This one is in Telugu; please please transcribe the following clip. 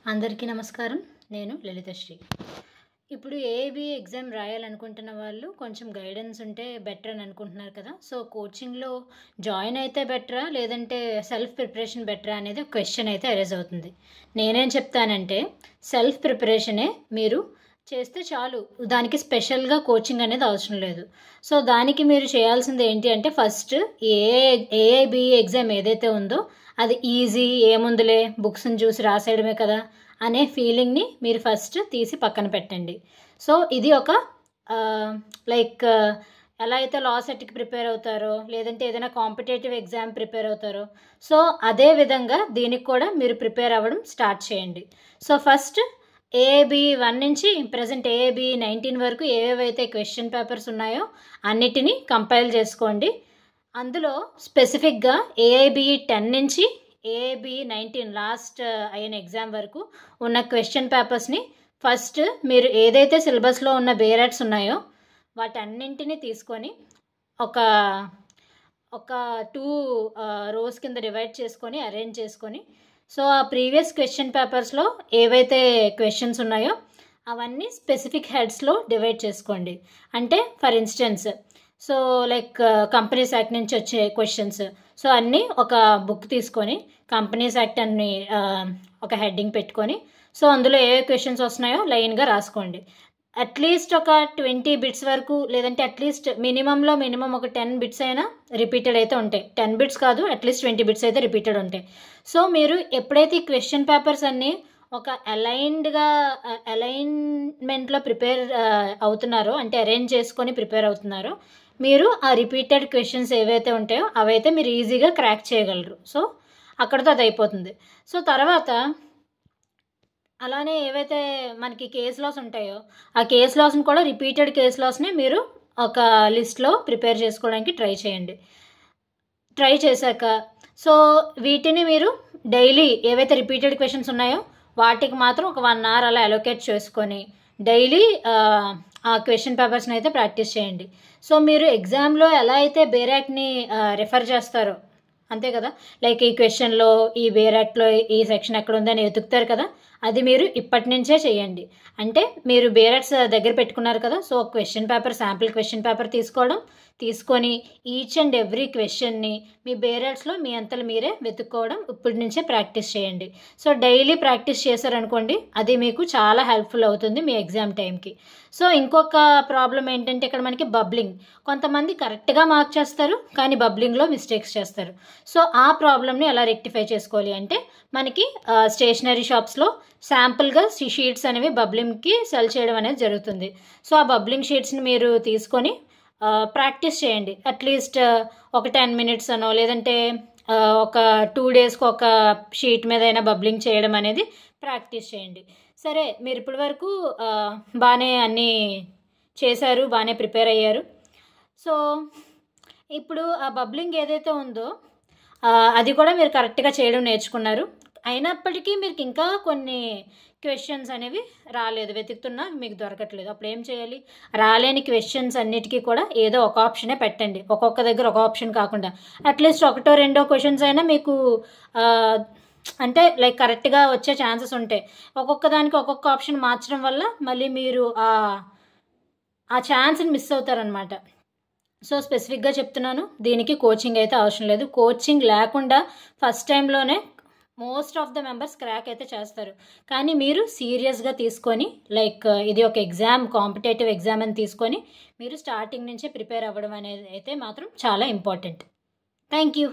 అందరికీ నమస్కారం. నేను లలితశ్రీ. ఇప్పుడు ఏబీ ఎగ్జామ్ రాయాలనుకుంటున్న వాళ్ళు కొంచెం గైడెన్స్ ఉంటే బెటర్ అని అనుకుంటున్నారు కదా! సో, కోచింగ్‌లో జాయిన్ అయితే బెటరా? లేదంటే సెల్ఫ్ ప్రిపరేషన్ బెటరా? అనేది ఒక క్వెషన్ అయితే అరైజ్ అవుతుంది. నేనేం చెప్తానంటే సెల్ఫ్ ప్రిపరేషనే మీరు చేస్తే చాలు. దానికి స్పెషల్‌గా కోచింగ్ అనేది అవసరం లేదు. సో, దానికి మీరు చేయాల్సింది ఏంటి అంటే ఫస్ట్ ఏఐబీఈ ఎగ్జామ్ ఏదైతే ఉందో అది ఈజీ, ఏముందిలే బుక్స్‌ని చూసి రాసేయడమే కదా అనే ఫీలింగ్‌ని మీరు ఫస్ట్ తీసి పక్కన పెట్టండి. సో, ఇది ఒక లైక్ ఎలా అయితే లా సెట్‌కి ప్రిపేర్ అవుతారో, లేదంటే ఏదైనా కాంపిటేటివ్ ఎగ్జామ్ ప్రిపేర్ అవుతారో, సో, అదే విధంగా దీనికి కూడా మీరు ప్రిపేర్ అవ్వడం స్టార్ట్ చేయండి. సో, ఫస్ట్ ఏఐబీ 1 నుంచి ప్రెజెంట్ ఏఐబీ 19 వరకు ఏవేవైతే క్వెషన్ పేపర్స్ ఉన్నాయో అన్నిటినీ కంపైల్ చేసుకోండి. అందులో స్పెసిఫిక్‌గా ఏఐబీఈ 10 నుంచి ఏఐబీఈ 19 లాస్ట్ అయిన ఎగ్జామ్ వరకు ఉన్న క్వెషన్ పేపర్స్‌ని ఫస్ట్ మీరు ఏదైతే సిలబస్‌లో ఉన్న బేరాట్స్ ఉన్నాయో వాటన్నింటిని తీసుకొని ఒక ఒక 2 రోస్ కింద డివైడ్ చేసుకొని అరేంజ్ చేసుకొని సో, ఆ ప్రీవియస్ క్వెషన్ పేపర్స్‌లో ఏవైతే క్వెషన్స్ ఉన్నాయో అవన్నీ స్పెసిఫిక్ హెడ్స్‌లో డివైడ్ చేసుకోండి. అంటే for instance so, like companies act నుంచి వచ్చే క్వెషన్స్. సో, అన్నీ ఒక బుక్ తీసుకొని కంపెనీస్ యాక్ట్ అని ఒక హెడ్డింగ్ పెట్టుకొని సో, అందులో ఏ క్వెషన్స్ వస్తున్నాయో లైన్‌గా రాసుకోండి. అట్లీస్ట్ ఒక 20 బిట్స్ వరకు లేదంటే అట్లీస్ట్ మినిమమ్ ఒక 10 బిట్స్ అయినా రిపీటెడ్ అయితే ఉంటాయి. 10 బిట్స్ కాదు అట్లీస్ట్ 20 బిట్స్ అయితే రిపీటెడ్ ఉంటాయి. సో, మీరు ఎప్పుడైతే ఈ క్వెషన్ పేపర్స్ అన్నీ ఒక అలైన్మెంట్లో ప్రిపేర్ అవుతున్నారో అంటే అరేంజ్ చేసుకొని ప్రిపేర్ అవుతున్నారో మీరు ఆ రిపీటెడ్ క్వెషన్స్ ఏవైతే ఉంటాయో అవైతే మీరు ఈజీగా క్రాక్ చేయగలరు. సో, అక్కడితో అది అయిపోతుంది. సో, తర్వాత అలానే ఏవైతే మనకి కేస్ లాస్ ఉంటాయో ఆ కేస్ లాస్ని కూడా రిపీటెడ్ కేస్ లాస్ని మీరు ఒక లిస్ట్లో ప్రిపేర్ చేసుకోవడానికి ట్రై చేయండి. ట్రై చేశాక సో, వీటిని మీరు డైలీ ఏవైతే రిపీటెడ్ క్వెషన్స్ ఉన్నాయో వాటికి మాత్రం ఒక 1 అవర్ అలా అలొకేట్ చేసుకొని డైలీ ఆ క్వెషన్ పేపర్స్ని అయితే ప్రాక్టీస్ చేయండి. సో, మీరు ఎగ్జామ్లో ఎలా అయితే బేరాక్ట్ని రిఫర్ చేస్తారో అంతే కదా! లైక్ ఈ క్వెషన్‌లో ఈ బేరాక్ట్‌లో ఈ సెక్షన్ ఎక్కడ ఉందని వెతుకుతారు కదా! అది మీరు ఇప్పటి నుంచే చేయండి. అంటే మీరు బేరాక్ట్స్ దగ్గర పెట్టుకున్నారు కదా! So, question paper sample question paper తీసుకొని ఈచ్ అండ్ ఎవ్రీ క్వెషన్ని మీ బేరాక్ట్స్‌లో మీ అంతట మీరే వెతుక్కోవడం ఇప్పటి నుంచే ప్రాక్టీస్ చేయండి. సో, డైలీ ప్రాక్టీస్ చేశారనుకోండి అది మీకు చాలా హెల్ప్‌ఫుల్ అవుతుంది మీ ఎగ్జామ్ టైంకి. సో, ఇంకొక ప్రాబ్లమ్ ఏంటంటే ఇక్కడ మనకి బబ్లింగ్. కొంతమంది కరెక్ట్‌గా మార్క్ చేస్తారు కానీ బబ్లింగ్‌లో మిస్టేక్స్ చేస్తారు. సో, ఆ ప్రాబ్లమ్‌ని ఎలా రెక్టిఫై చేసుకోవాలి అంటే మనకి స్టేషనరీ షాప్స్‌లో శాంపుల్‌గా షీట్స్ అనేవి బబ్లింగ్‌కి సెల్ చేయడం అనేది జరుగుతుంది. సో, ఆ బబ్లింగ్ షీట్స్‌ని మీరు తీసుకొని ప్రాక్టీస్ చేయండి. అట్లీస్ట్ ఒక 10 మినిట్స్ అనో లేదంటే ఒక 2 డేస్‌కి ఒక షీట్ మీద అయినా బబ్లింగ్ చేయడం అనేది ప్రాక్టీస్ చేయండి. సరే మీరు ఇప్పటి వరకు బాగానే అన్నీ చేశారు, బాగానే ప్రిపేర్ అయ్యారు. సో, ఇప్పుడు ఆ బబ్లింగ్ ఏదైతే ఉందో అది కూడా మీరు కరెక్ట్‌గా చేయడం నేర్చుకున్నారు. అయినప్పటికీ మీకు ఇంకా కొన్ని క్వెషన్స్ అనేవి రాలేదు. వెతుకుతున్నా మీకు దొరకట్లేదు. అప్పుడు ఏం చేయాలి? రాలేని క్వెషన్స్ అన్నిటికీ కూడా ఏదో ఒక ఆప్షనే పెట్టండి. ఒక్కొక్క దగ్గర ఒక ఆప్షన్ కాకుండా అట్లీస్ట్ ఒకటో రెండో క్వెషన్స్ అయినా మీకు అంటే లైక్ కరెక్ట్‌గా వచ్చే ఛాన్సెస్ ఉంటాయి. ఒక్కొక్క దానికి ఒక్కొక్క ఆప్షన్ మార్చడం వల్ల మళ్ళీ మీరు ఆ ఛాన్స్‌ని మిస్ అవుతారనమాట. సో, స్పెసిఫిక్‌గా చెప్తున్నాను. దీనికి కోచింగ్ అయితే అవసరం లేదు. కోచింగ్ లేకుండా ఫస్ట్ టైంలోనే most of the members crack అయితే చేస్తారు. కానీ మీరు సీరియస్‌గా తీసుకొని లైక్ ఇది ఒక ఎగ్జామ్ కాంపిటేటివ్ ఎగ్జామ్ అని తీసుకొని మీరు స్టార్టింగ్ నుంచే ప్రిపేర్ అవ్వడం అనేది అయితే మాత్రం చాలా ఇంపార్టెంట్. Thank you.